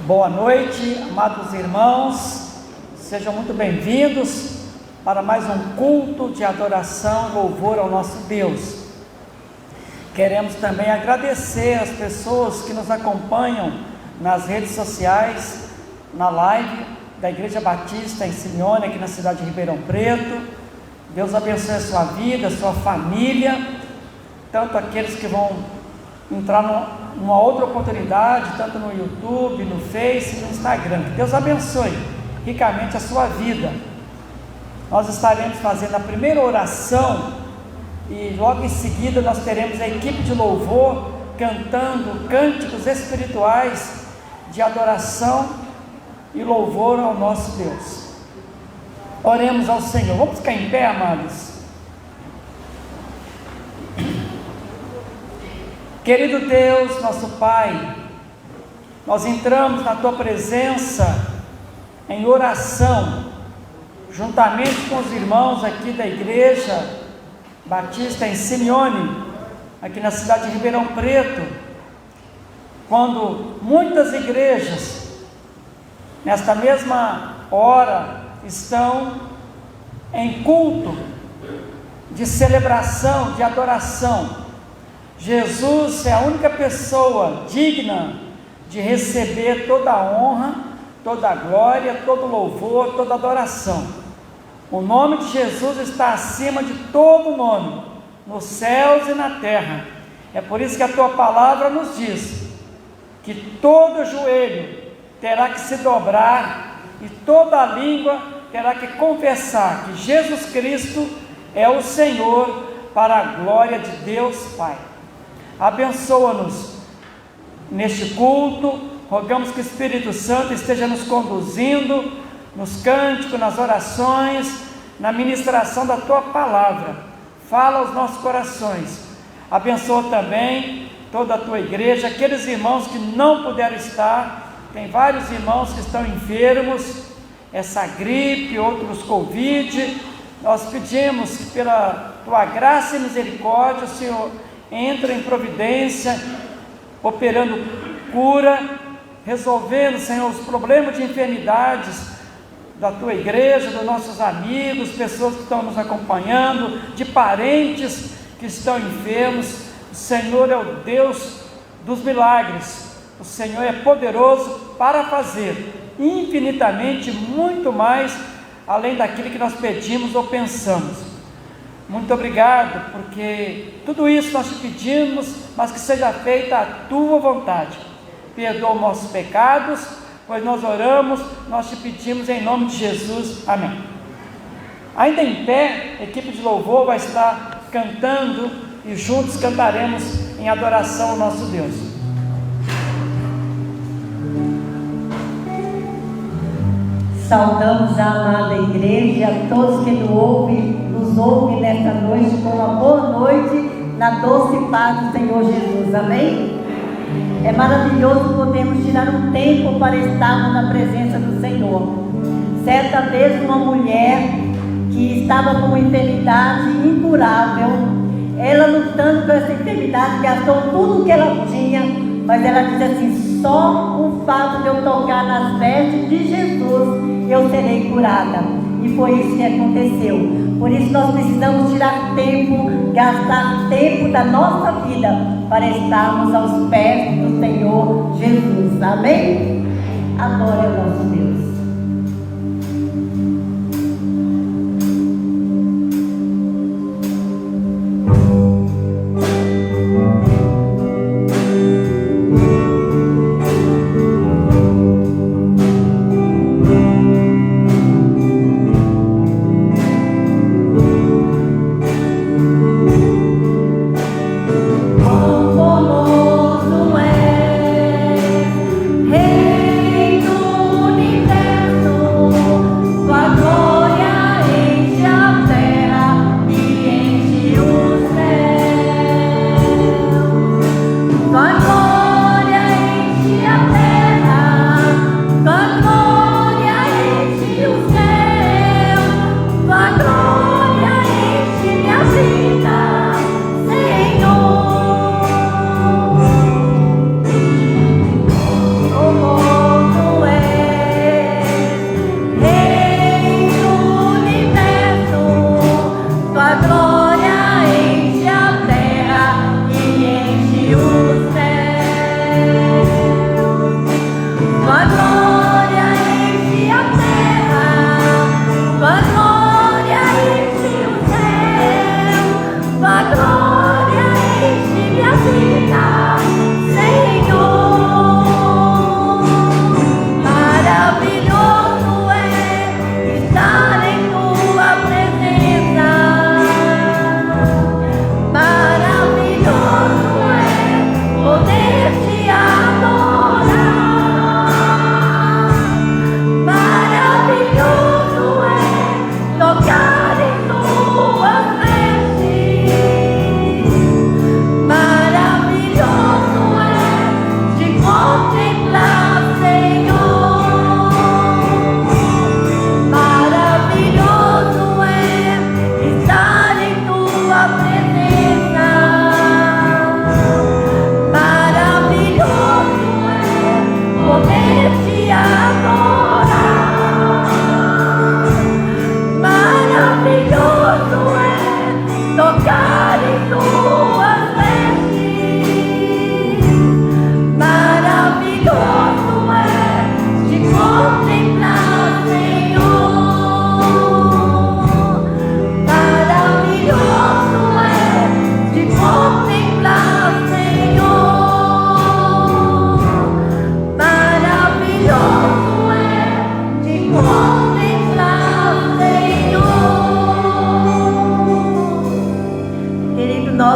Boa noite, amados irmãos, sejam muito bem-vindos para mais um culto de adoração e louvor ao nosso Deus. Queremos também agradecer as pessoas que nos acompanham nas redes sociais, na live da Igreja Batista em Simeone, aqui na cidade de Ribeirão Preto. Deus abençoe a sua vida, a sua família, tanto aqueles que vão entrar numa outra oportunidade, tanto no YouTube, no Face, no Instagram. Que Deus abençoe ricamente a sua vida. Nós estaremos fazendo a primeira oração e logo em seguida nós teremos a equipe de louvor cantando cânticos espirituais de adoração e louvor ao nosso Deus. Oremos ao Senhor. Vamos ficar em pé, amados. Querido Deus, nosso Pai, nós entramos na Tua presença em oração, juntamente com os irmãos aqui da Igreja Batista em Simeone, aqui na cidade de Ribeirão Preto, quando muitas igrejas, nesta mesma hora, estão em culto de celebração, de adoração. Jesus é a única pessoa digna de receber toda a honra, toda a glória, todo o louvor, toda a adoração. O nome de Jesus está acima de todo nome, nos céus e na terra. É por isso que a Tua palavra nos diz que todo joelho terá que se dobrar e toda língua terá que confessar que Jesus Cristo é o Senhor, para a glória de Deus Pai. Abençoa-nos neste culto, rogamos que o Espírito Santo esteja nos conduzindo, nos cânticos, nas orações, na ministração da Tua palavra. Fala aos nossos corações. Abençoa também toda a Tua igreja, aqueles irmãos que não puderam estar, tem vários irmãos que estão enfermos, essa gripe, outros Covid. Nós pedimos que pela Tua graça e misericórdia, o Senhor entra em providência, operando cura, resolvendo, Senhor, os problemas de enfermidades da Tua igreja, dos nossos amigos, pessoas que estão nos acompanhando, de parentes que estão enfermos. O Senhor é o Deus dos milagres, o Senhor é poderoso para fazer infinitamente muito mais além daquilo que nós pedimos ou pensamos. Muito obrigado, porque tudo isso nós te pedimos, mas que seja feita a Tua vontade. Perdoa os nossos pecados, pois nós oramos, nós te pedimos em nome de Jesus, amém. Ainda em pé, a equipe de louvor vai estar cantando e juntos cantaremos em adoração ao nosso Deus. Saudamos a amada igreja e a todos que nos ouvem nesta noite com uma boa noite na doce paz do Senhor Jesus, amém? É maravilhoso podermos tirar um tempo para estarmos na presença do Senhor. Certa vez uma mulher que estava com uma enfermidade incurável, ela lutando com essa enfermidade, gastou tudo o que ela tinha, mas ela disse assim: só o fato de eu tocar nas vestes de Jesus eu serei curada. E foi isso que aconteceu. Por isso nós precisamos tirar tempo, gastar tempo da nossa vida para estarmos aos pés do Senhor Jesus, amém? Adore o nosso Deus. Rei do universo.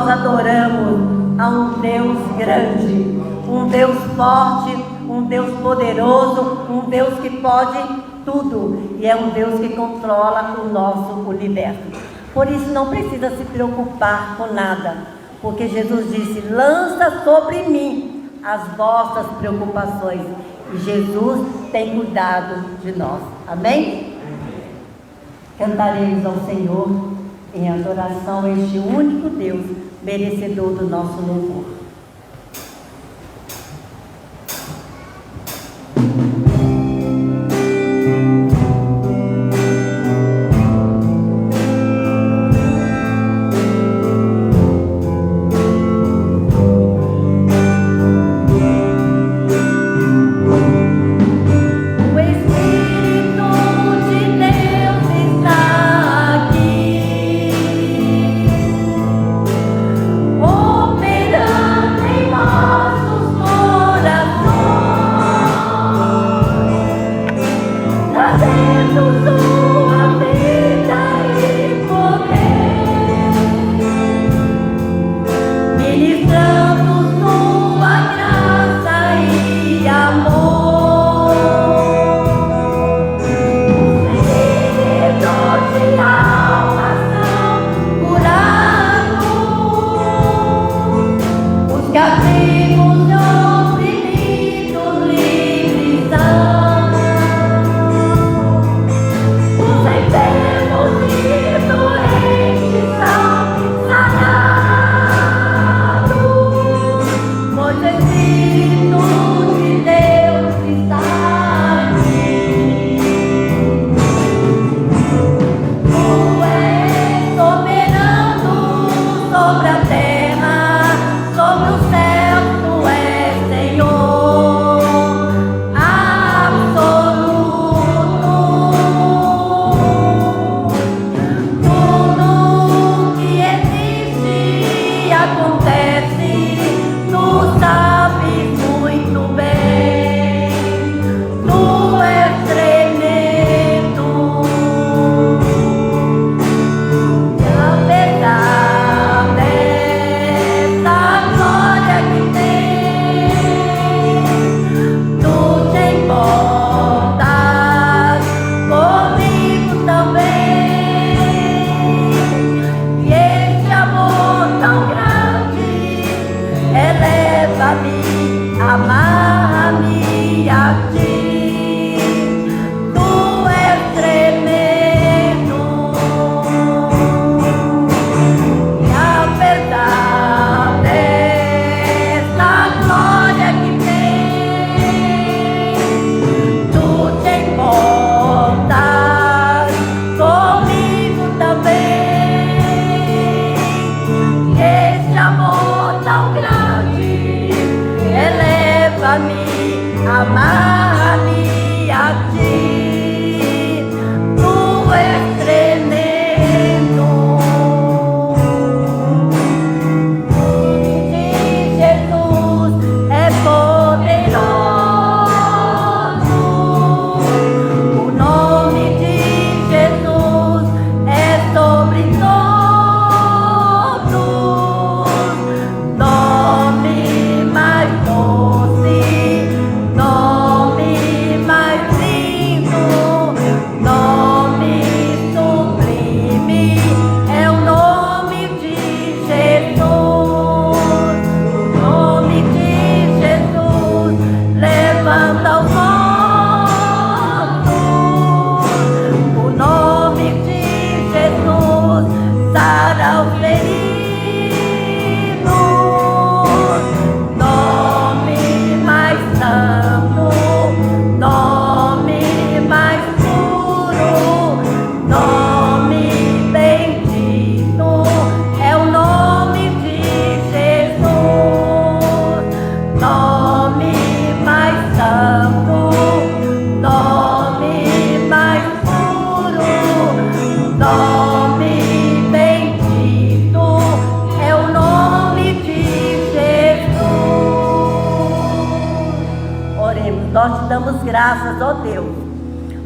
nós adoramos a um Deus grande, um Deus forte, um Deus poderoso, um Deus que pode tudo, e é um Deus que controla o nosso universo. Por isso não precisa se preocupar com nada, porque Jesus disse: lança sobre mim as vossas preocupações, e Jesus tem cuidado de nós. Amém? Cantaremos ao Senhor em adoração a este único Deus, merecedor do nosso louvor. Nós te damos graças, ó Deus,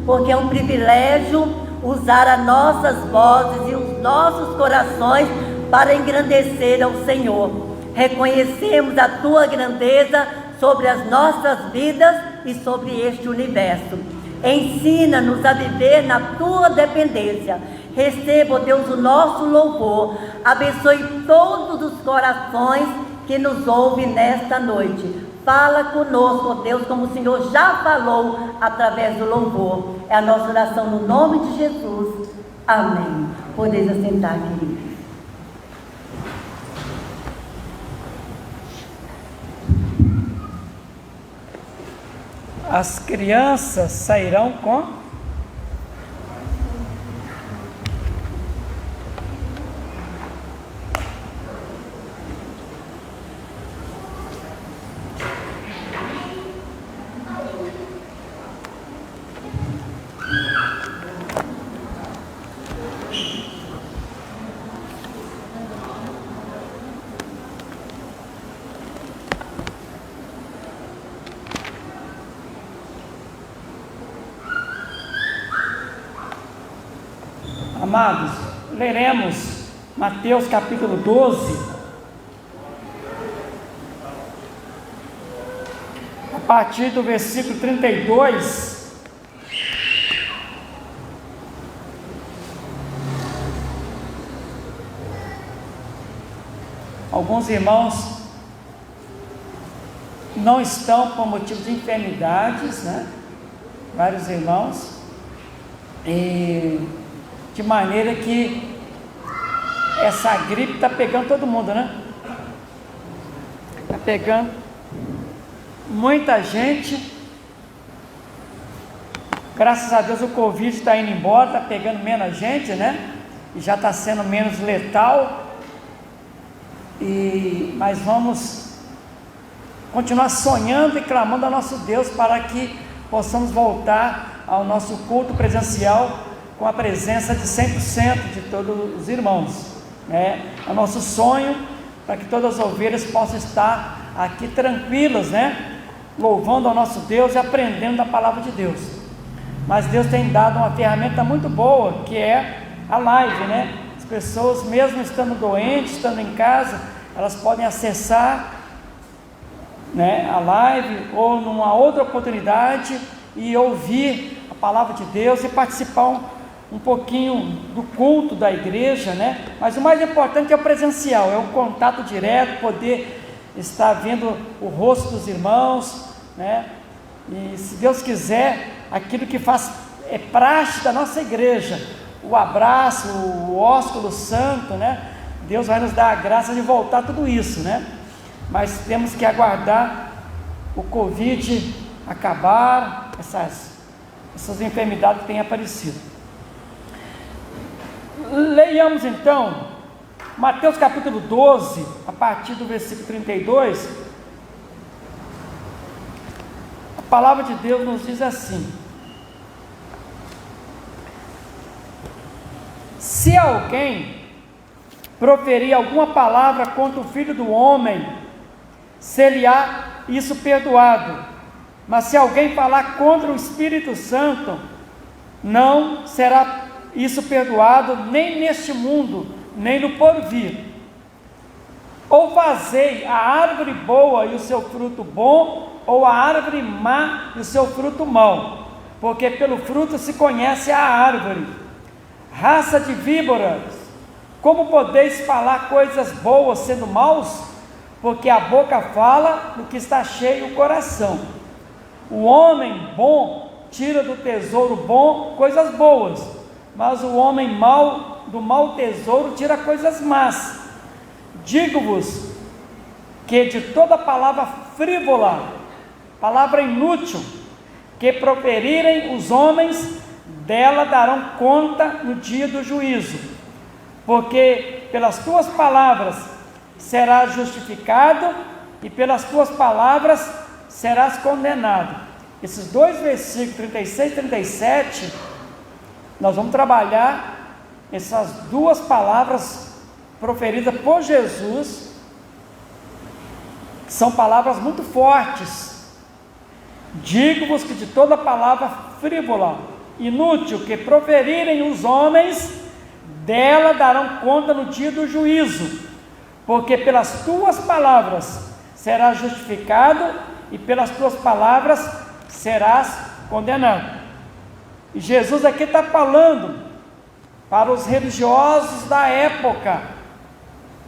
porque é um privilégio usar as nossas vozes e os nossos corações para engrandecer ao Senhor. Reconhecemos a tua grandeza sobre as nossas vidas e sobre este universo. Ensina-nos a viver na tua dependência. Receba, ó Deus, o nosso louvor. Abençoe todos os corações que nos ouvem nesta noite. Fala conosco, ó Deus, como o Senhor já falou através do louvor. É a nossa oração no nome de Jesus. Amém. Podeis assentar, queridos. As crianças sairão com Amados, leremos Mateus capítulo 12, a partir do versículo 32. Alguns irmãos não estão por motivo de enfermidades, né? Vários irmãos, e de maneira que essa gripe está pegando todo mundo, né? Está pegando muita gente. Graças a Deus o Covid está indo embora, está pegando menos gente, né? E já está sendo menos letal. Mas vamos continuar sonhando e clamando ao nosso Deus para que possamos voltar ao nosso culto presencial com a presença de 100% de todos os irmãos, né? É o nosso sonho para que todas as ovelhas possam estar aqui tranquilas, né? Louvando ao nosso Deus e aprendendo da palavra de Deus. Mas Deus tem dado uma ferramenta muito boa, que é a live, né? As pessoas, mesmo estando doentes, estando em casa, elas podem acessar, né, a live ou numa outra oportunidade e ouvir a palavra de Deus e participar um pouquinho do culto da igreja, né? Mas o mais importante é o presencial, é o contato direto, poder estar vendo o rosto dos irmãos, né? E se Deus quiser, aquilo que faz é praxe da nossa igreja, o abraço, o ósculo santo, né? Deus vai nos dar a graça de voltar tudo isso, né? Mas temos que aguardar o Covid acabar, essas enfermidades que têm aparecido. Leiamos então Mateus capítulo 12, a partir do versículo 32. A palavra de Deus nos diz assim: se alguém proferir alguma palavra contra o Filho do Homem, ser-lhe-á isso perdoado, mas se alguém falar contra o Espírito Santo, não será isso perdoado, nem neste mundo, nem no porvir. Ou fazei a árvore boa e o seu fruto bom, ou a árvore má e o seu fruto mau, porque pelo fruto se conhece a árvore. Raça de víboras, como podeis falar coisas boas sendo maus? Porque a boca fala do que está cheio o coração. O homem bom tira do tesouro bom coisas boas, mas o homem mau do mau tesouro tira coisas más. Digo-vos que de toda palavra frívola, palavra inútil, que proferirem os homens, dela darão conta no dia do juízo, porque pelas tuas palavras serás justificado, e pelas tuas palavras serás condenado. Esses dois versículos 36 e 37, nós vamos trabalhar essas duas palavras proferidas por Jesus, que são palavras muito fortes. Digo-vos que de toda palavra frívola, inútil, que proferirem os homens, dela darão conta no dia do juízo, porque pelas tuas palavras serás justificado e pelas tuas palavras serás condenado. E Jesus aqui está falando para os religiosos da época,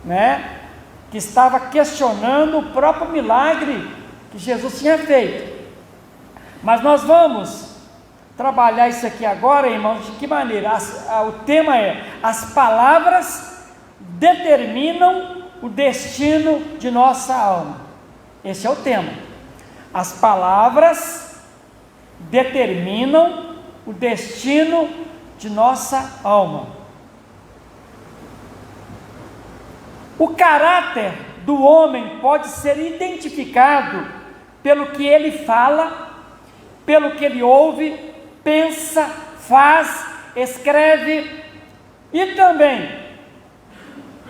né, que estava questionando o próprio milagre que Jesus tinha feito. Mas nós vamos trabalhar isso aqui agora, irmãos, de que maneira? O tema é: as palavras determinam o destino de nossa alma. Esse é o tema. As palavras determinam o destino de nossa alma. O caráter do homem pode ser identificado pelo que ele fala, pelo que ele ouve, pensa, faz, escreve, e também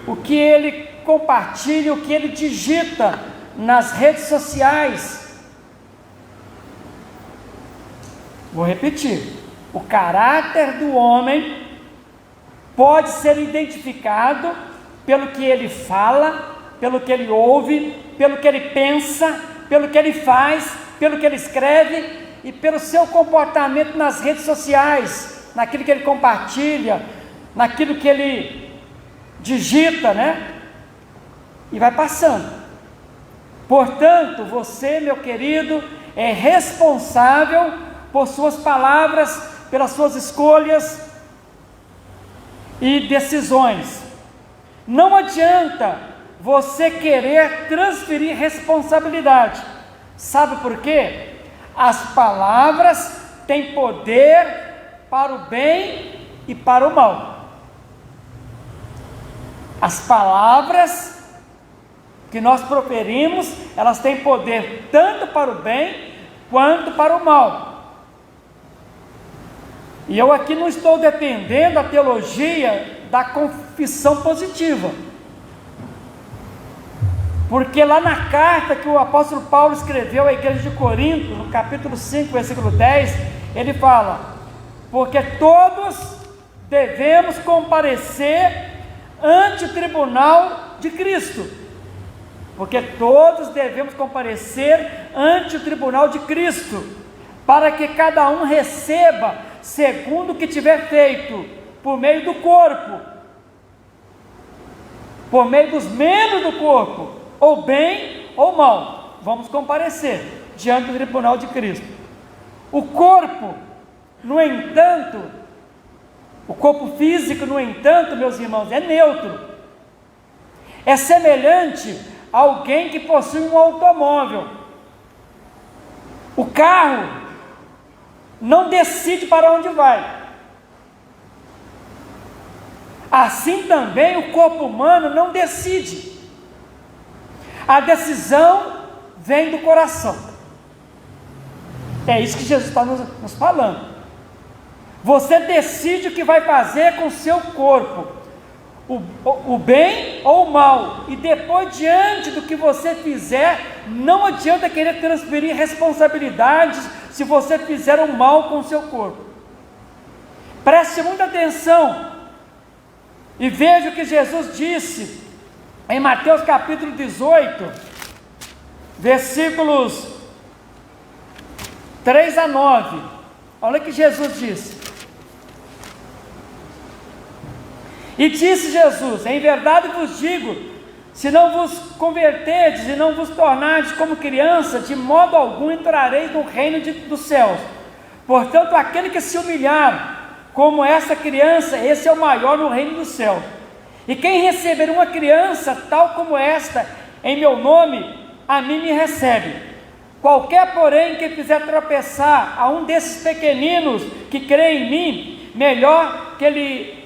o que ele compartilha, o que ele digita nas redes sociais. Vou repetir: o caráter do homem pode ser identificado pelo que ele fala, pelo que ele ouve, pelo que ele pensa, pelo que ele faz, pelo que ele escreve e pelo seu comportamento nas redes sociais, naquilo que ele compartilha, naquilo que ele digita, né? E vai passando. Portanto, você, meu querido, é responsável por suas palavras, pelas suas escolhas e decisões. Não adianta você querer transferir responsabilidade. Sabe por quê? As palavras têm poder para o bem e para o mal. As palavras que nós proferimos, elas têm poder tanto para o bem quanto para o mal. E eu aqui não estou defendendo a teologia da confissão positiva, porque lá na carta que o apóstolo Paulo escreveu à igreja de Corinto, no capítulo 5, versículo 10, ele fala: porque todos devemos comparecer ante o tribunal de Cristo. Porque todos devemos comparecer ante o tribunal de Cristo, para que cada um receba segundo o que tiver feito, por meio do corpo, por meio dos membros do corpo, ou bem ou mal. Vamos comparecer diante do tribunal de Cristo. O corpo, no entanto, o corpo físico, no entanto, meus irmãos, é neutro. É semelhante a alguém que possui um automóvel. O carro não decide para onde vai. Assim também o corpo humano não decide. A decisão vem do coração. É isso que Jesus está nos falando. Você decide o que vai fazer com o seu corpo, o bem ou o mal, e depois, diante do que você fizer, não adianta querer transferir responsabilidades se você fizer o mal com o seu corpo. Preste muita atenção e veja o que Jesus disse em Mateus capítulo 18, versículos 3 a 9. Olha o que Jesus disse. E disse Jesus: em verdade vos digo, se não vos converterdes e não vos tornardes como criança, de modo algum entrareis no reino dos céus. Portanto, aquele que se humilhar como essa criança, esse é o maior no reino dos céus. E quem receber uma criança tal como esta, em meu nome, a mim me recebe. Qualquer, porém, que fizer tropeçar a um desses pequeninos que crê em mim, melhor que ele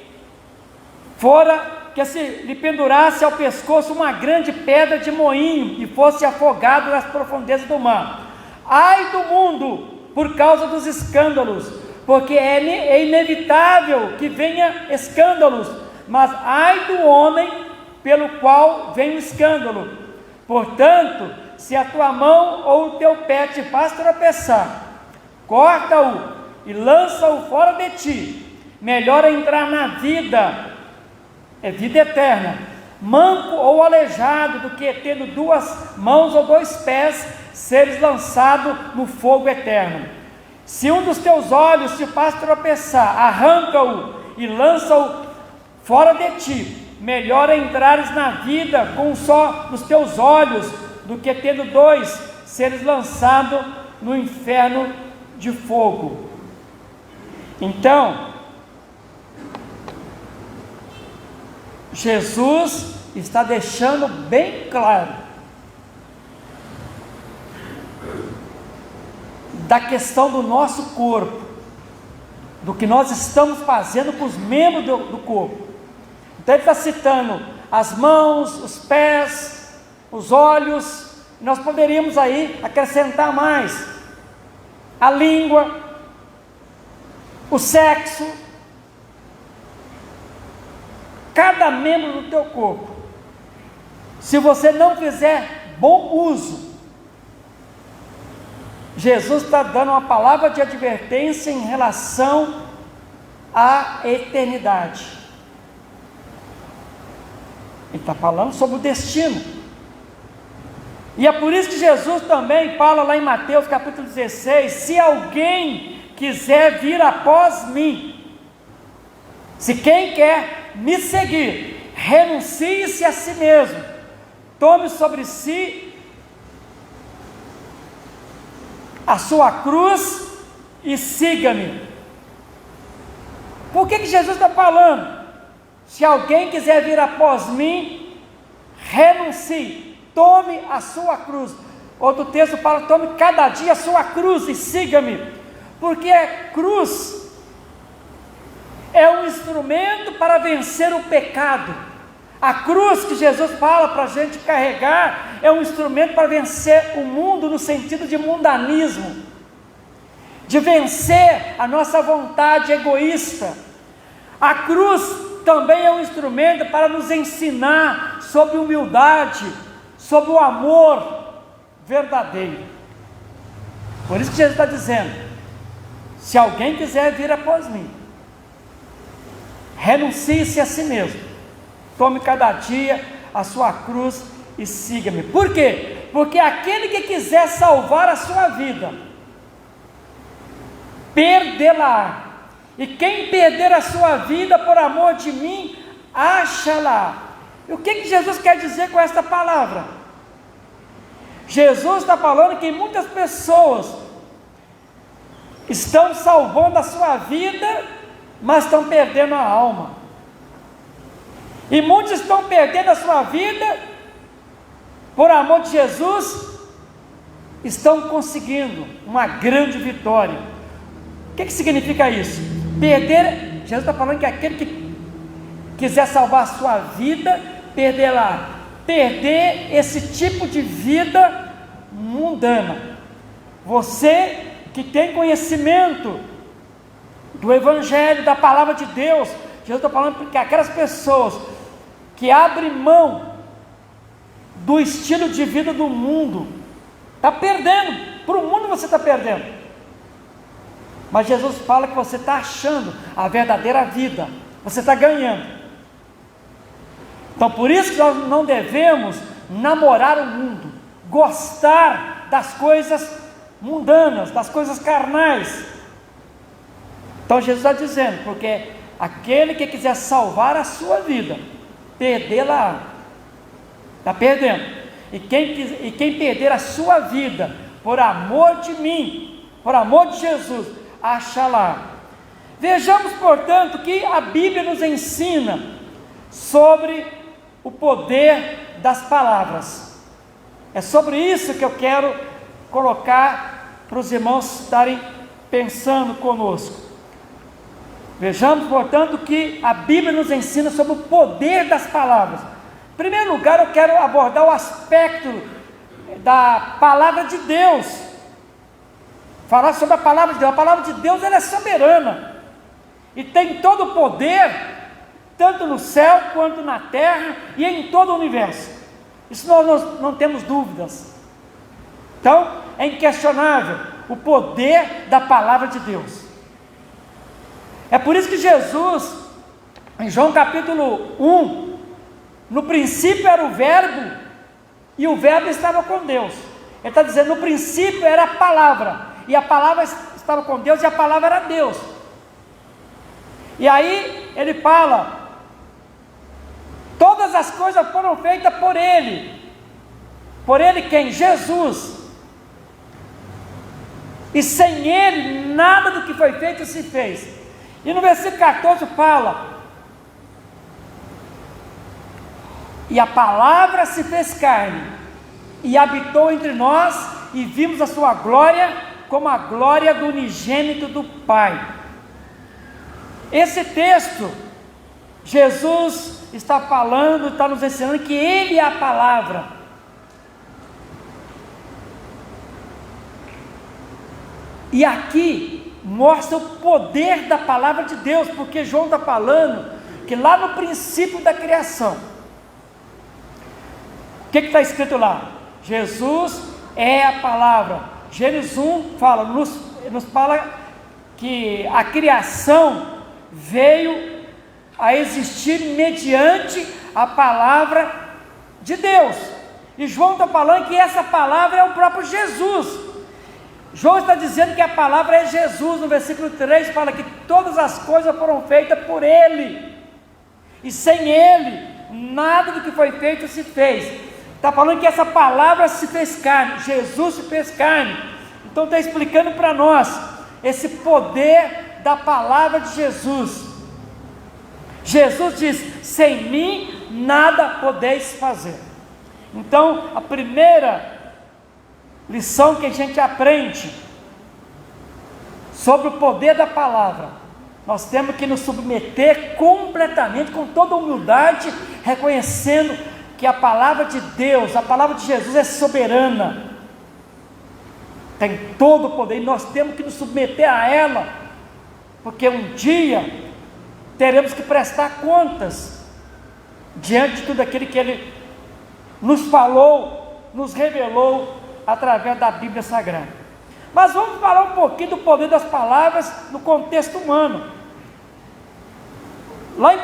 fora que se lhe pendurasse ao pescoço uma grande pedra de moinho e fosse afogado nas profundezas do mar. Ai do mundo por causa dos escândalos, porque é inevitável que venha escândalos, mas ai do homem pelo qual vem o escândalo. Portanto, se a tua mão ou o teu pé te faz tropeçar, corta-o e lança-o fora de ti. Melhor é entrar na vida é vida eterna, manco ou aleijado, do que tendo 2 mãos ou 2 pés, seres lançado no fogo eterno. Se um dos teus olhos te faz tropeçar, arranca-o e lança-o fora de ti. Melhor é entrares na vida com um só dos teus olhos, do que tendo 2, seres lançado no inferno de fogo. Então, Jesus está deixando bem claro da questão do nosso corpo, do que nós estamos fazendo com os membros do corpo. Então ele está citando as mãos, os pés, os olhos. Nós poderíamos aí acrescentar mais a língua, o sexo. Cada membro do teu corpo, se você não fizer bom uso, Jesus está dando uma palavra de advertência em relação à eternidade. Ele está falando sobre o destino. E é por isso que Jesus também fala lá em Mateus capítulo 16: se alguém quiser vir após mim, se quem quer me seguir, renuncie-se a si mesmo, tome sobre si a sua cruz e siga-me. Por que Jesus está falando? Se alguém quiser vir após mim, renuncie, tome a sua cruz. Outro texto fala: tome cada dia a sua cruz e siga-me. Porque a cruz é um instrumento para vencer o pecado. A cruz que Jesus fala para a gente carregar é um instrumento para vencer o mundo, no sentido de mundanismo, de vencer a nossa vontade egoísta. A cruz também é um instrumento para nos ensinar sobre humildade, sobre o amor verdadeiro. Por isso que Jesus está dizendo: se alguém quiser vir após mim, renuncie-se a si mesmo, tome cada dia a sua cruz e siga-me. Por quê? Porque aquele que quiser salvar a sua vida, perdê-la. E quem perder a sua vida por amor de mim, acha-la. E o que Jesus quer dizer com esta palavra? Jesus está falando que muitas pessoas estão salvando a sua vida, mas estão perdendo a alma. E muitos estão perdendo a sua vida por amor de Jesus, estão conseguindo uma grande vitória. O que significa isso? Perder, Jesus está falando que aquele que quiser salvar a sua vida, perderá. Perder esse tipo de vida mundana. Você que tem conhecimento do Evangelho, da Palavra de Deus, Jesus está falando que aquelas pessoas que abrem mão do estilo de vida do mundo, está perdendo. Para o mundo você está perdendo. Mas Jesus fala que você está achando a verdadeira vida, você está ganhando. Então por isso que nós não devemos namorar o mundo, gostar das coisas mundanas, das coisas carnais. Então Jesus está dizendo, porque aquele que quiser salvar a sua vida, perdê-la, está perdendo. E quem perder a sua vida por amor de mim, por amor de Jesus, acha-la. Vejamos, portanto, que a Bíblia nos ensina sobre o poder das palavras. É sobre isso que eu quero colocar para os irmãos estarem pensando conosco. Vejamos, portanto, que a Bíblia nos ensina sobre o poder das palavras. Em primeiro lugar, eu quero abordar o aspecto da palavra de Deus. Falar sobre a palavra de Deus. A palavra de Deus, ela é soberana e tem todo o poder, tanto no céu quanto na terra e em todo o universo. Isso nós não temos dúvidas. Então é inquestionável o poder da palavra de Deus. É por isso que Jesus Em João capítulo 1, no princípio era o verbo, e o verbo estava com Deus. Ele está dizendo, no princípio era a palavra, e a palavra estava com Deus, e a palavra era Deus. E aí ele fala, todas as coisas foram feitas por Ele. Por Ele quem? Jesus. E sem Ele, nada do que foi feito se fez. E no versículo 14 fala, e a palavra se fez carne, e habitou entre nós, e vimos a sua glória, como a glória do unigênito do Pai. Esse texto, Jesus está falando, está nos ensinando que Ele é a palavra. E aqui mostra o poder da palavra de Deus, porque João está falando que lá no princípio da criação, o que está escrito lá? Jesus é a palavra. Gênesis 1 fala, nos fala que a criação veio a existir mediante a palavra de Deus. E João está falando que essa palavra é o próprio Jesus. João está dizendo que a palavra é Jesus. No versículo 3 fala que todas as coisas foram feitas por Ele, e sem Ele nada do que foi feito se fez. Está falando que essa palavra se fez carne, Jesus se fez carne. Então está explicando para nós esse poder da palavra de Jesus. Jesus diz, sem mim nada podeis fazer. Então a primeira lição que a gente aprende sobre o poder da palavra, nós temos que nos submeter completamente, com toda humildade, reconhecendo que a palavra de Deus, a palavra de Jesus é soberana, tem todo o poder, e nós temos que nos submeter a ela, porque um dia teremos que prestar contas diante de tudo aquilo que Ele nos falou, nos revelou através da Bíblia Sagrada. Mas vamos falar um pouquinho do poder das palavras no contexto humano. Lá em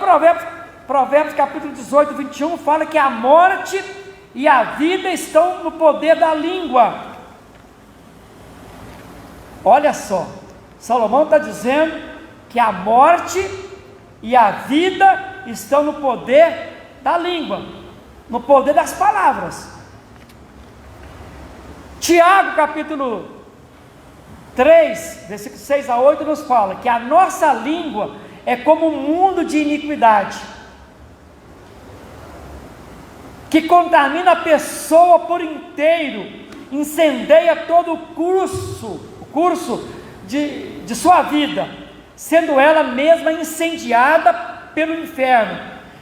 Provérbios capítulo 18, 21, fala que a morte e a vida estão no poder da língua. Olha só, Salomão está dizendo que a morte e a vida estão no poder da língua, no poder das palavras. Tiago capítulo 3, versículos 6 a 8 nos fala que a nossa língua é como um mundo de iniquidade, que contamina a pessoa por inteiro, incendeia todo o curso de sua vida, sendo ela mesma incendiada pelo inferno.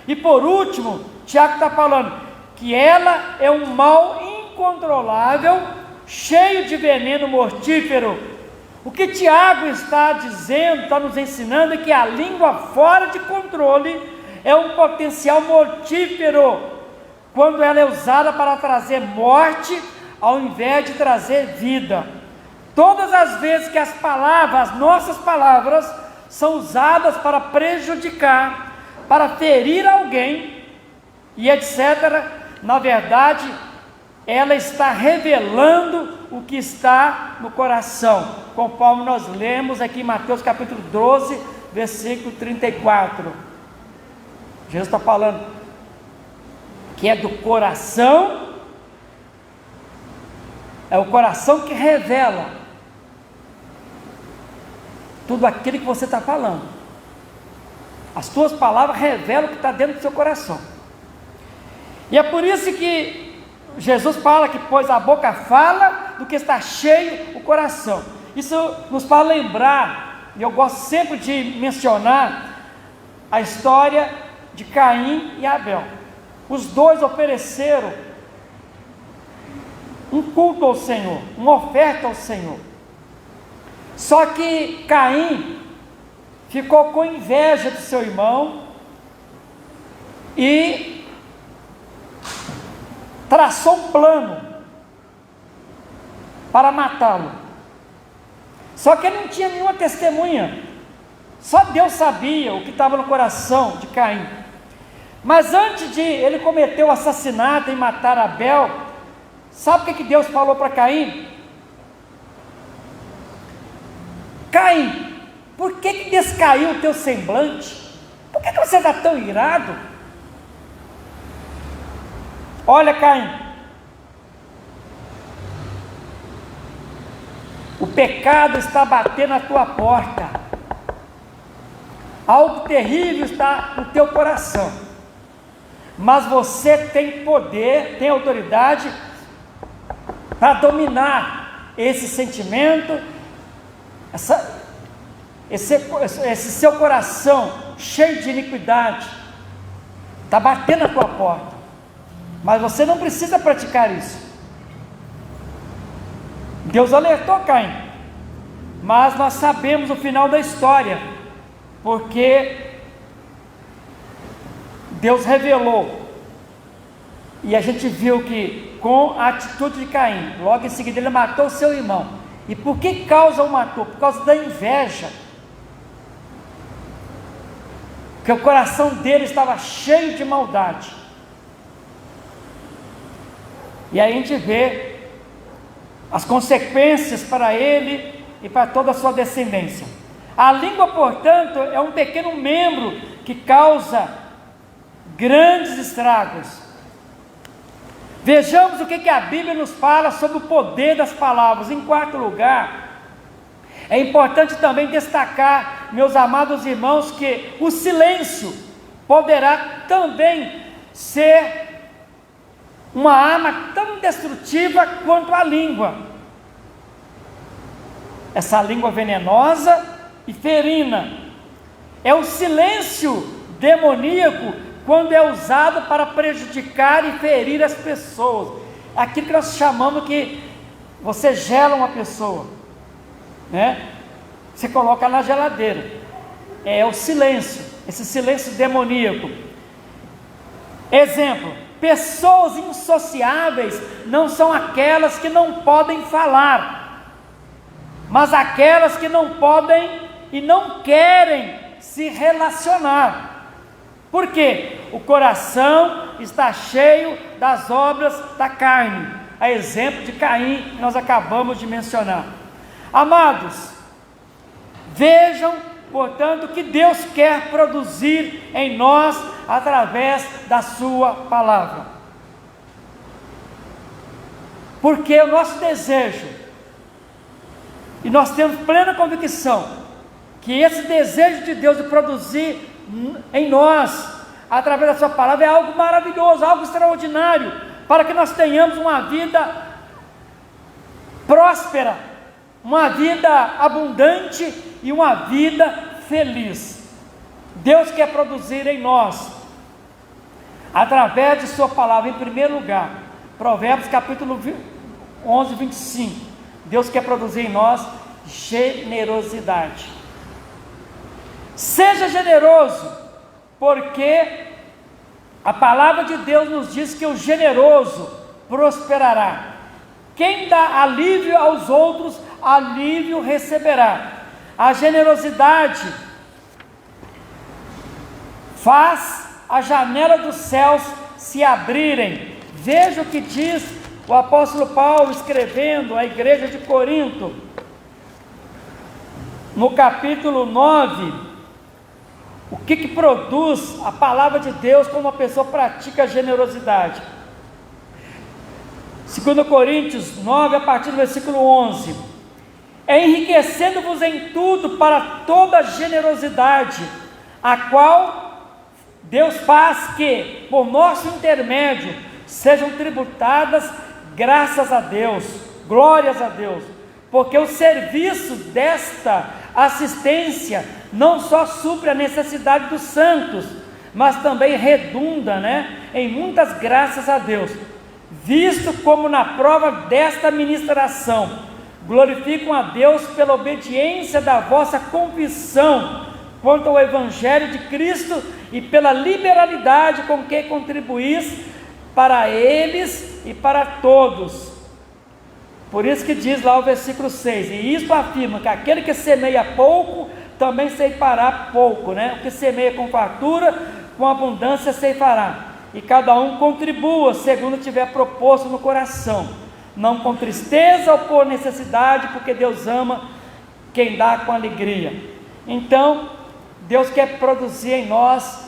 E por último, Tiago está falando que ela é um mal incontrolável, cheio de veneno mortífero. O que Tiago está dizendo, está nos ensinando, é que a língua fora de controle é um potencial mortífero, quando ela é usada para trazer morte, ao invés de trazer vida. Todas as vezes que as nossas palavras, são usadas para prejudicar, para ferir alguém, e etc., na verdade, ela está revelando o que está no coração, conforme nós lemos aqui em Mateus capítulo 12, versículo 34. Jesus está falando que é do coração, é o coração que revela tudo aquilo que você está falando. As tuas palavras revelam o que está dentro do seu coração. E é por isso que Jesus fala que pois a boca fala do que está cheio o coração. Isso nos faz lembrar, e eu gosto sempre de mencionar a história de Caim e Abel. Os dois ofereceram um culto ao Senhor, uma oferta ao Senhor. Só que Caim ficou com inveja do seu irmão e traçou um plano para matá-lo. Só que ele não tinha nenhuma testemunha Só Deus sabia o que estava no coração de Caim. Mas antes de ele cometer o assassinato e matar Abel, sabe o que Deus falou para Caim? Caim, por que descaiu o teu semblante? Por que você está tão irado? Olha, Caim, o pecado está batendo na tua porta, algo terrível está no teu coração, mas você tem poder, tem autoridade para dominar esse sentimento, esse seu coração cheio de iniquidade, está batendo na tua porta, mas você não precisa praticar isso. Deus alertou Caim, mas nós sabemos o final da história, porque Deus revelou, e a gente viu que com a atitude de Caim, logo em seguida ele matou seu irmão. E por que causa o matou? Por causa da inveja, porque o coração dele estava cheio de maldade. E aí a gente vê as consequências para ele e para toda a sua descendência. A língua, portanto, é um pequeno membro que causa grandes estragos. Vejamos o que a Bíblia nos fala sobre o poder das palavras. Em quarto lugar, é importante também destacar, meus amados irmãos, que o silêncio poderá também ser uma arma tão destrutiva quanto a língua. Essa língua venenosa e ferina. É o silêncio demoníaco quando é usado para prejudicar e ferir as pessoas. Aquilo que nós chamamos que você gela uma pessoa, né? Você coloca na geladeira. É o silêncio, esse silêncio demoníaco. Exemplo: pessoas insociáveis não são aquelas que não podem falar, mas aquelas que não podem e não querem se relacionar. Por quê? O coração está cheio das obras da carne, a exemplo de Caim, que nós acabamos de mencionar. Amados, vejam, portanto, que Deus quer produzir em nós através da sua palavra. Porque o nosso desejo, e nós temos plena convicção, que esse desejo de Deus de produzir em nós, através da sua palavra, é algo maravilhoso, algo extraordinário, para que nós tenhamos uma vida próspera, uma vida abundante e uma vida feliz. Deus quer produzir em nós, através de sua palavra, em primeiro lugar, Provérbios capítulo 11, 25, Deus quer produzir em nós generosidade. Seja generoso, porque a palavra de Deus nos diz que o generoso prosperará. Quem dá alívio aos outros, alívio receberá. A generosidade faz a janela dos céus se abrirem. Veja o que diz o apóstolo Paulo escrevendo à igreja de Corinto, no capítulo 9, o que produz a palavra de Deus quando uma pessoa pratica a generosidade. 2 Coríntios 9, a partir do versículo 11: enriquecendo-vos em tudo para toda generosidade, a qual Deus faz que, por nosso intermédio, sejam tributadas graças a Deus, glórias a Deus, porque o serviço desta assistência não só supre a necessidade dos santos, mas também redunda, em muitas graças a Deus, visto como na prova desta ministração glorificam a Deus pela obediência da vossa confissão quanto ao Evangelho de Cristo e pela liberalidade com que contribuís para eles e para todos. Por isso que diz lá o versículo 6: e isto afirma que aquele que semeia pouco, também ceifará pouco, né? O que semeia com fartura, com abundância ceifará. E cada um contribua segundo tiver proposto no coração, não com tristeza ou por necessidade, porque Deus ama quem dá com alegria. Então, Deus quer produzir em nós,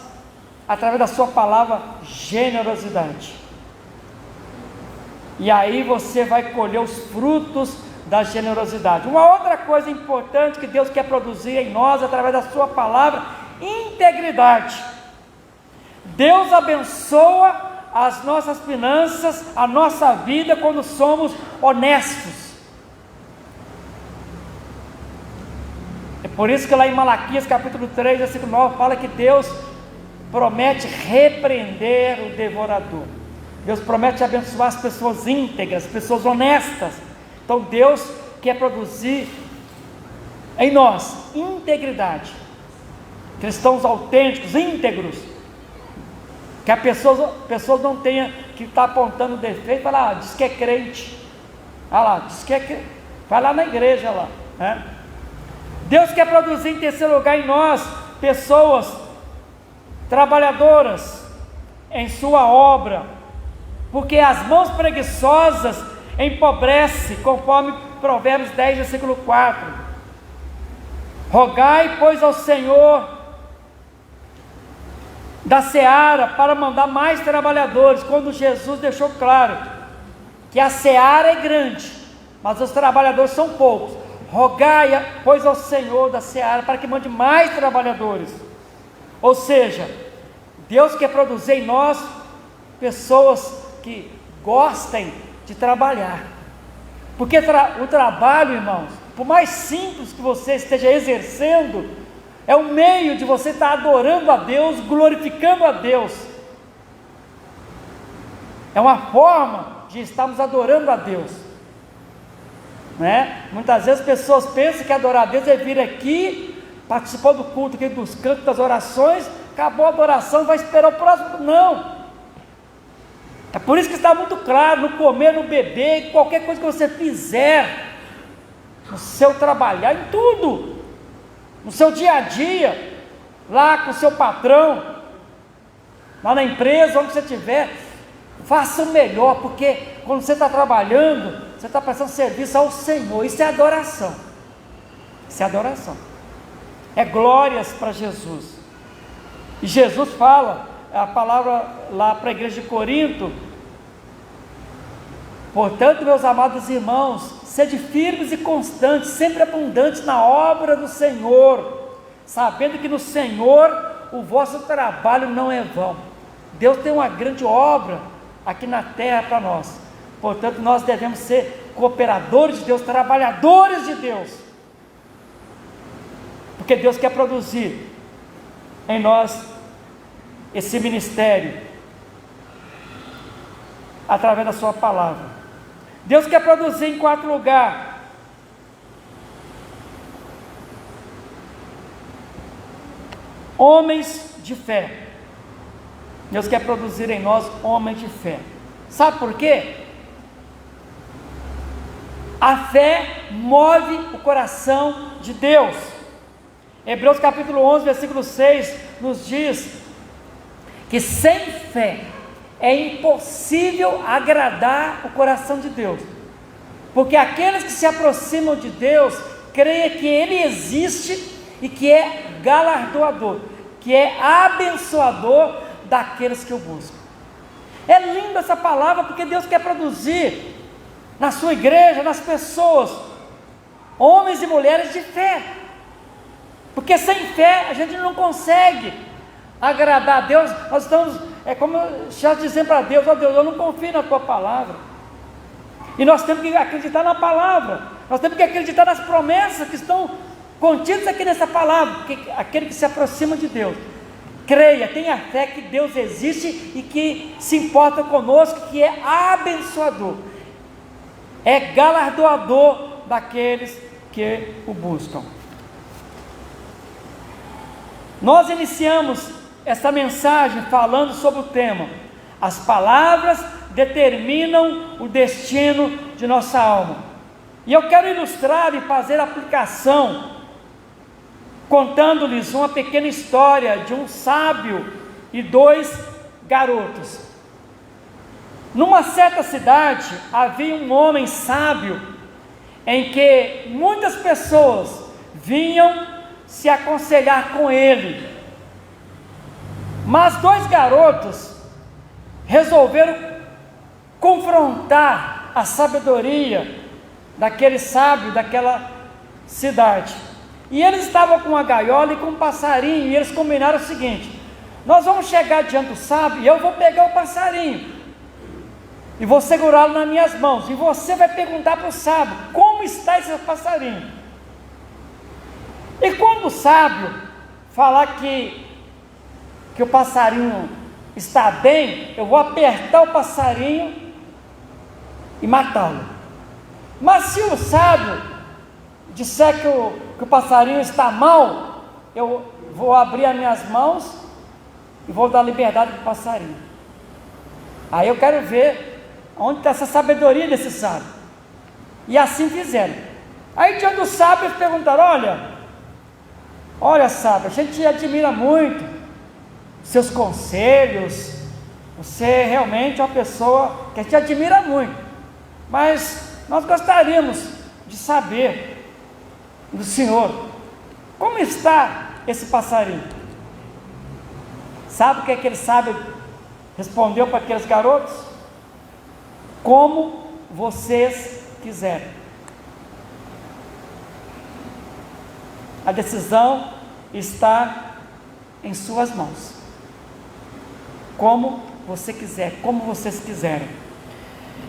através da sua palavra, generosidade. E aí você vai colher os frutos da generosidade. Uma outra coisa importante que Deus quer produzir em nós, através da sua palavra, integridade. Deus abençoa as nossas finanças, a nossa vida, quando somos honestos. É por isso que lá em Malaquias capítulo 3, versículo 9, fala que Deus promete repreender o devorador. Deus promete abençoar as pessoas íntegras, pessoas honestas. Então Deus quer produzir em nós integridade, cristãos autênticos, íntegros, que as pessoas não tenham que estar apontando defeito, falar, diz que é crente, lá, diz que é, vai lá na igreja lá, né? Deus quer produzir em terceiro lugar em nós pessoas trabalhadoras em sua obra, porque as mãos preguiçosas empobrecem, conforme Provérbios 10, versículo 4. Rogai, pois, ao Senhor da seara para mandar mais trabalhadores, quando Jesus deixou claro que a seara é grande, mas os trabalhadores são poucos. Rogai, pois, ao Senhor da seara para que mande mais trabalhadores. Ou seja, Deus quer produzir em nós pessoas que gostem de trabalhar, porque o trabalho, irmãos, por mais simples que você esteja exercendo, é um meio de você estar adorando a Deus, glorificando a Deus, é uma forma de estarmos adorando a Deus, né? Muitas vezes as pessoas pensam que adorar a Deus é vir aqui, participar do culto, aqui dos cantos, das orações, acabou a adoração, vai esperar o próximo. Não, é por isso que está muito claro, no comer, no beber, qualquer coisa que você fizer, no seu trabalhar, em tudo, no seu dia a dia, lá com o seu patrão, lá na empresa, onde você estiver, faça o melhor, porque quando você está trabalhando, você está prestando serviço ao Senhor. Isso é adoração, isso é adoração, é glórias para Jesus. E Jesus fala, a palavra lá para a igreja de Corinto: portanto, meus amados irmãos, sede firmes e constantes, sempre abundantes na obra do Senhor, sabendo que no Senhor o vosso trabalho não é vão. Deus tem uma grande obra aqui na terra para nós, portanto nós devemos ser cooperadores de Deus, trabalhadores de Deus, porque Deus quer produzir em nós esse ministério através da sua palavra. Deus quer produzir em quarto lugar homens de fé. Deus quer produzir em nós homens de fé. Sabe por quê? A fé move o coração de Deus. Hebreus capítulo 11, versículo 6 nos diz que sem fé é impossível agradar o coração de Deus, porque aqueles que se aproximam de Deus creem que Ele existe e que é galardoador, que é abençoador daqueles que o buscam. É linda essa palavra, porque Deus quer produzir na sua igreja, nas pessoas, homens e mulheres de fé, porque sem fé a gente não consegue agradar a Deus. Nós estamos, é como já dizendo para Deus: ó Deus, eu não confio na tua palavra, e nós temos que acreditar na palavra, nós temos que acreditar nas promessas que estão contidas aqui nessa palavra, porque aquele que se aproxima de Deus, creia, tenha fé que Deus existe e que se importa conosco, que é abençoador, é galardoador daqueles que o buscam. Nós iniciamos essa mensagem falando sobre o tema: as palavras determinam o destino de nossa alma. E eu quero ilustrar e fazer aplicação contando-lhes uma pequena história de um sábio e 2 garotos. Numa certa cidade havia um homem sábio, em que muitas pessoas vinham se aconselhar com ele. Mas 2 garotos resolveram confrontar a sabedoria daquele sábio daquela cidade. E eles estavam com uma gaiola e com um passarinho, e eles combinaram o seguinte: nós vamos chegar diante do sábio e eu vou pegar o passarinho e vou segurá-lo nas minhas mãos, e você vai perguntar para o sábio: como está esse passarinho? E quando o sábio falar que o passarinho está bem, eu vou apertar o passarinho e matá-lo. Mas se o sábio disser que o passarinho está mal, eu vou abrir as minhas mãos e vou dar liberdade para o passarinho. Aí eu quero ver onde está essa sabedoria desse sábio. E assim fizeram. Aí diante do sábio eles perguntaram: olha sábio, a gente admira muito seus conselhos, você realmente é uma pessoa que a gente admira muito, mas nós gostaríamos de saber do senhor, como está esse passarinho? Sabe o que aquele sábio respondeu para aqueles garotos? Como vocês quiserem. A decisão está em suas mãos. Como você quiser, como vocês quiserem.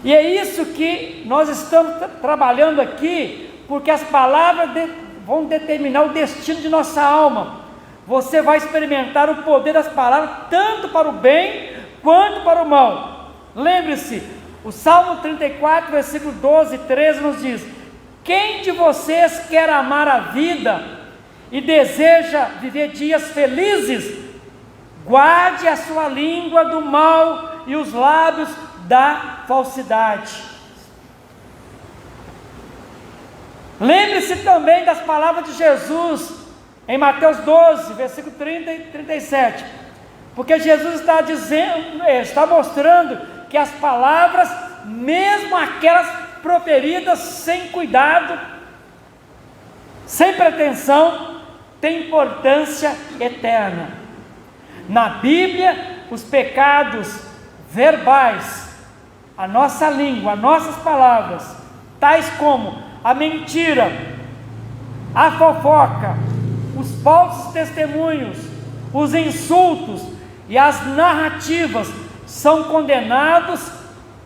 E é isso que nós estamos trabalhando aqui, porque as palavras vão determinar o destino de nossa alma. Você vai experimentar o poder das palavras, tanto para o bem quanto para o mal. Lembre-se, o Salmo 34, versículo 12 e 13 nos diz: quem de vocês quer amar a vida e deseja viver dias felizes, guarde a sua língua do mal e os lábios da falsidade. Lembre-se também das palavras de Jesus em Mateus 12, versículo 30 e 37, porque Jesus está dizendo, está mostrando que as palavras, mesmo aquelas proferidas sem cuidado, sem pretensão, têm importância eterna. Na Bíblia, os pecados verbais, a nossa língua, as nossas palavras, tais como a mentira, a fofoca, os falsos testemunhos, os insultos e as narrativas, são condenados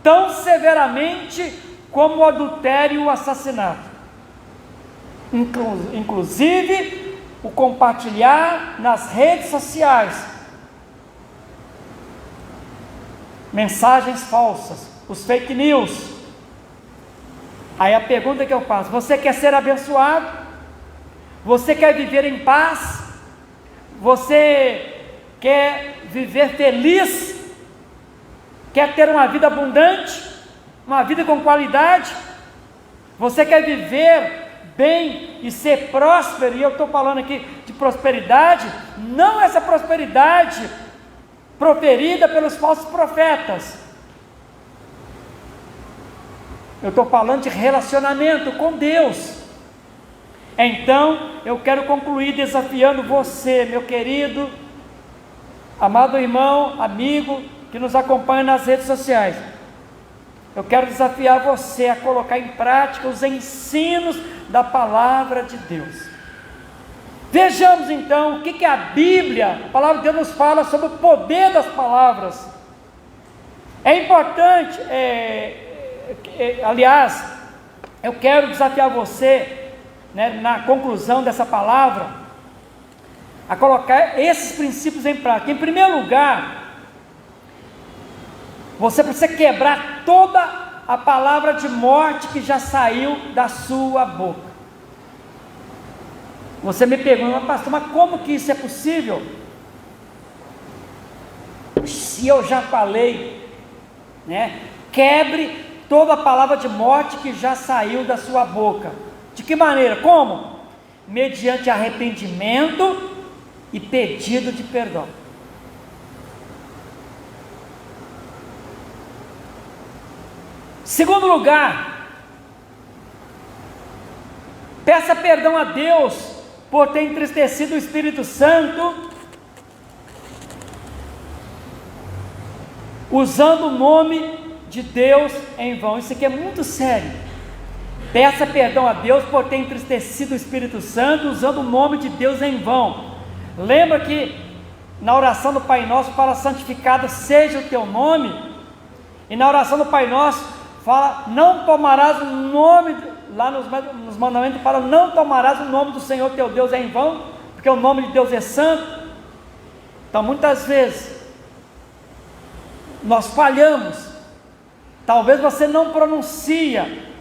tão severamente como o adultério e o assassinato. Inclusive, o compartilhar nas redes sociais mensagens falsas, os fake news. Aí a pergunta que eu faço: você quer ser abençoado? Você quer viver em paz? Você quer viver feliz? Quer ter uma vida abundante? Uma vida com qualidade? Você quer viver bem e ser próspero? E eu estou falando aqui de prosperidade, não essa prosperidade proferida pelos falsos profetas. Eu estou falando de relacionamento com Deus. Então, eu quero concluir desafiando você, meu querido, amado irmão, amigo, que nos acompanha nas redes sociais. Eu quero desafiar você a colocar em prática os ensinos da palavra de Deus. Vejamos então o que a Bíblia, a palavra de Deus, nos fala sobre o poder das palavras. É importante, aliás, eu quero desafiar você, na conclusão dessa palavra, a colocar esses princípios em prática. Em primeiro lugar, você precisa quebrar toda a palavra de morte que já saiu da sua boca. Você me pergunta: pastor, mas como que isso é possível? Se eu já falei, quebre toda a palavra de morte que já saiu da sua boca. De que maneira? Como? mediante arrependimento e pedido de perdão. Segundo lugar, peça perdão a Deus por ter entristecido o Espírito Santo, usando o nome de Deus em vão. Isso aqui é muito sério. Peça perdão a Deus por ter entristecido o Espírito Santo, usando o nome de Deus em vão. Lembra que na oração do Pai Nosso fala: santificado seja o teu nome, e na oração do Pai Nosso fala: não tomarás o nome, lá nos mandamentos fala: não tomarás o nome do Senhor teu Deus em vão, porque o nome de Deus é santo. Então muitas vezes nós falhamos. Talvez você não pronuncia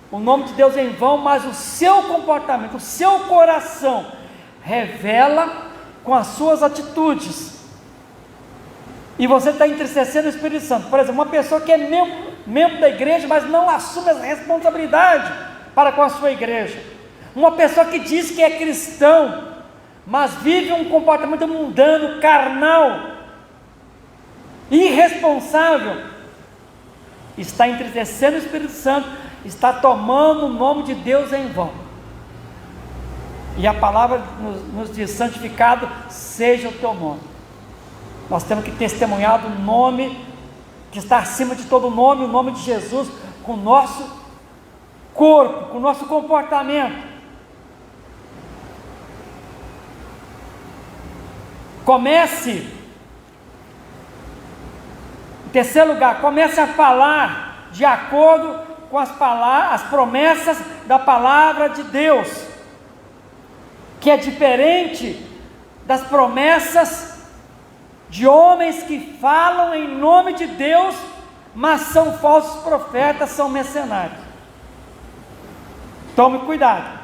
o nome de Deus em vão, mas o seu comportamento, o seu coração revela com as suas atitudes, e você está entristecendo o Espírito Santo. Por exemplo, uma pessoa que é membro da igreja, mas não assume a responsabilidade para com a sua igreja. Uma pessoa que diz que é cristão, mas vive um comportamento mundano, carnal, irresponsável, está entristecendo o Espírito Santo, está tomando o nome de Deus em vão. E a palavra nos diz: santificado seja o teu nome. Nós temos que testemunhar do nome que está acima de todo nome, o nome de Jesus, com o nosso corpo, com o nosso comportamento. Comece, em terceiro lugar, comece a falar de acordo com as promessas da palavra de Deus, que é diferente das promessas de homens que falam em nome de Deus, mas são falsos profetas, são mercenários. Tome cuidado.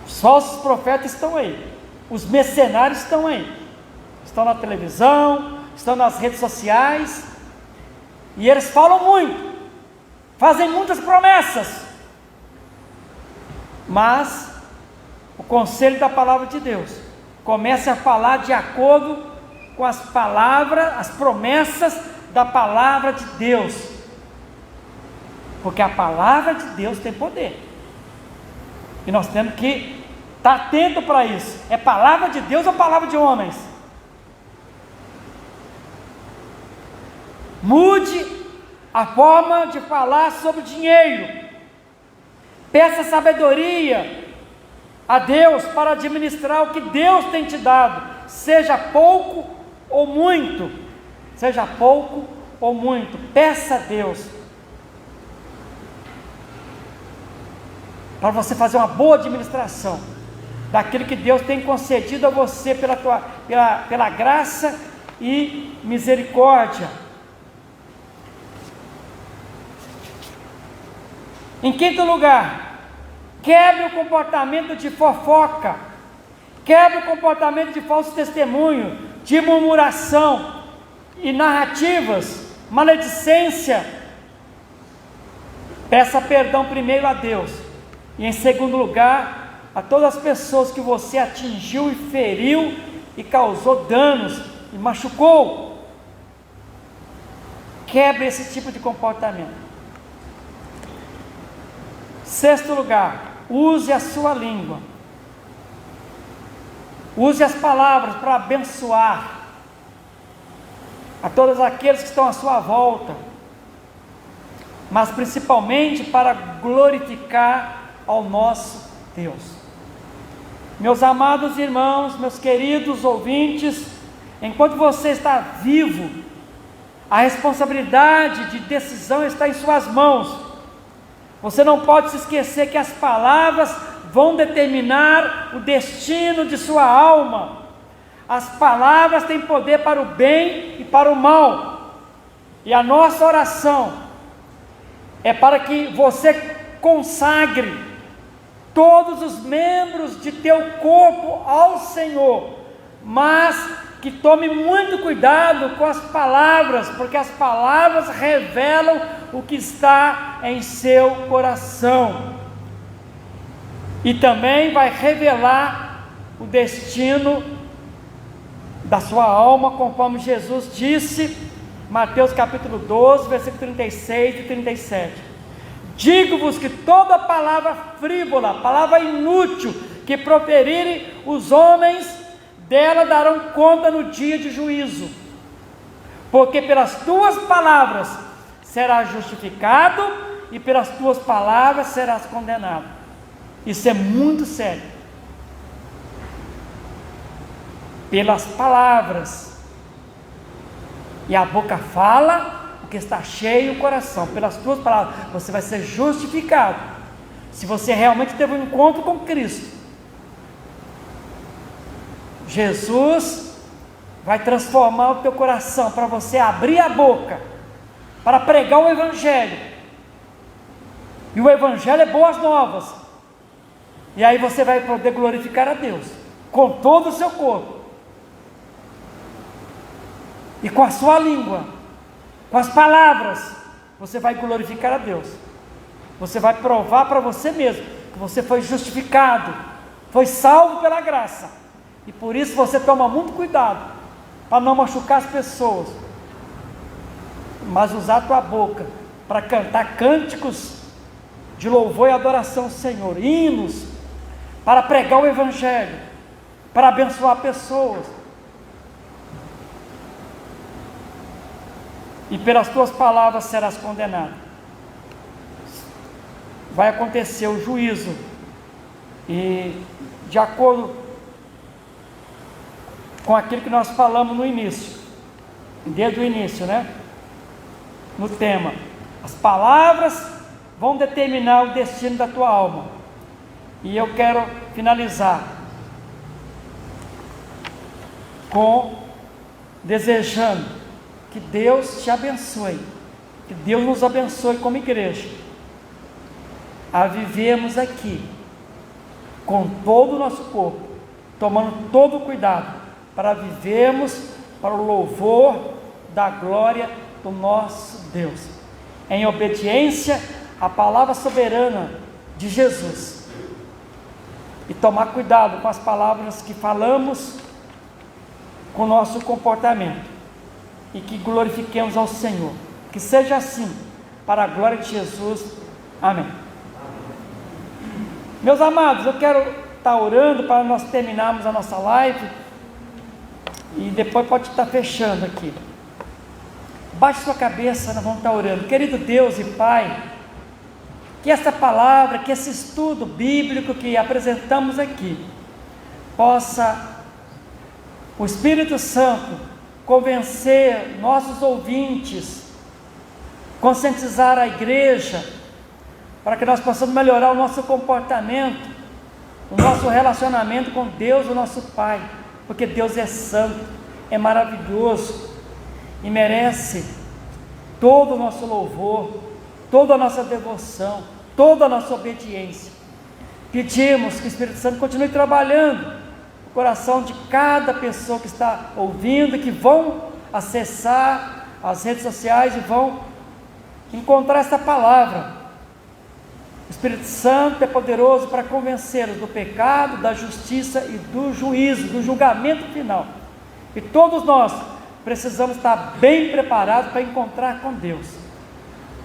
Os falsos profetas estão aí, os mercenários estão aí, estão na televisão, estão nas redes sociais, e eles falam muito, fazem muitas promessas, mas o conselho da palavra de Deus: comece a falar de acordo com as palavras, as promessas da palavra de Deus, porque a palavra de Deus tem poder, e nós temos que estar atento para isso. É palavra de Deus ou palavra de homens? Mude a forma de falar sobre dinheiro. Peça sabedoria a Deus para administrar o que Deus tem te dado, seja pouco ou muito. Seja pouco ou muito, peça a Deus para você fazer uma boa administração daquilo que Deus tem concedido a você pela graça e misericórdia. Em quinto lugar, quebre o comportamento de fofoca, quebre o comportamento de falso testemunho, de murmuração e narrativas, maledicência. Peça perdão primeiro a Deus, e em segundo lugar, a todas as pessoas que você atingiu e feriu e causou danos e machucou. Quebre esse tipo de comportamento. Sexto lugar, use a sua língua, use as palavras para abençoar a todos aqueles que estão à sua volta, mas principalmente para glorificar ao nosso Deus. Meus amados irmãos, meus queridos ouvintes, enquanto você está vivo, a responsabilidade de decisão está em suas mãos. Você não pode se esquecer que as palavras vão determinar o destino de sua alma. As palavras têm poder para o bem e para o mal. E a nossa oração é para que você consagre todos os membros de teu corpo ao Senhor, mas que tome muito cuidado com as palavras, porque as palavras revelam o que está em seu coração. e também vai revelar o destino da sua alma, conforme Jesus disse, Mateus capítulo 12, versículo 36 e 37. Digo-vos que toda palavra frívola, palavra inútil, que proferirem os homens, dela darão conta no dia de juízo, porque pelas tuas palavras serás justificado, e pelas tuas palavras serás condenado. Isso é muito sério. Pelas palavras, e a boca fala, porque está cheio o coração. Pelas tuas palavras você vai ser justificado, se você realmente teve um encontro com Cristo. Jesus vai transformar o teu coração, para você abrir a boca, para pregar o Evangelho, e o Evangelho é boas novas, e aí você vai poder glorificar a Deus, com todo o seu corpo, e com a sua língua, com as palavras, você vai glorificar a Deus. Você vai provar para você mesmo, que você foi justificado, foi salvo pela graça, e por isso você toma muito cuidado, para não machucar as pessoas, mas usar a tua boca, para cantar cânticos de louvor e adoração ao Senhor, hinos, para pregar o Evangelho, para abençoar pessoas, e pelas tuas palavras serás condenado. Vai acontecer o juízo, e de acordo com aquilo que nós falamos no início, desde o início, no tema, as palavras vão determinar o destino da tua alma. E eu quero finalizar desejando que Deus te abençoe, que Deus nos abençoe como igreja, a vivermos aqui com todo o nosso corpo, tomando todo o cuidado, para vivermos para o louvor da glória do nosso Deus, em obediência à palavra soberana de Jesus, e tomar cuidado com as palavras que falamos, com o nosso comportamento, e que glorifiquemos ao Senhor. Que seja assim, para a glória de Jesus. Amém. Meus amados, eu quero estar orando para nós terminarmos a nossa live, e depois pode estar fechando aqui. Baixe sua cabeça, nós vamos estar orando. Querido Deus e Pai, que essa palavra, que esse estudo bíblico que apresentamos aqui, possa o Espírito Santo convencer nossos ouvintes, conscientizar a igreja, para que nós possamos melhorar o nosso comportamento, o nosso relacionamento com Deus, o nosso Pai, porque Deus é santo, é maravilhoso, e merece todo o nosso louvor, toda a nossa devoção, toda a nossa obediência. Pedimos que o Espírito Santo continue trabalhando o coração de cada pessoa que está ouvindo, que vão acessar as redes sociais e vão encontrar essa palavra. O Espírito Santo é poderoso para convencê-los do pecado, da justiça e do juízo, do julgamento final. E todos nós precisamos estar bem preparados para encontrar com Deus.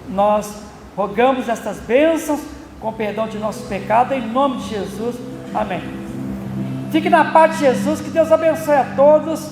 Nós rogamos estas bênçãos, com perdão de nossos pecados, em nome de Jesus. Amém. Fique na paz de Jesus, que Deus abençoe a todos.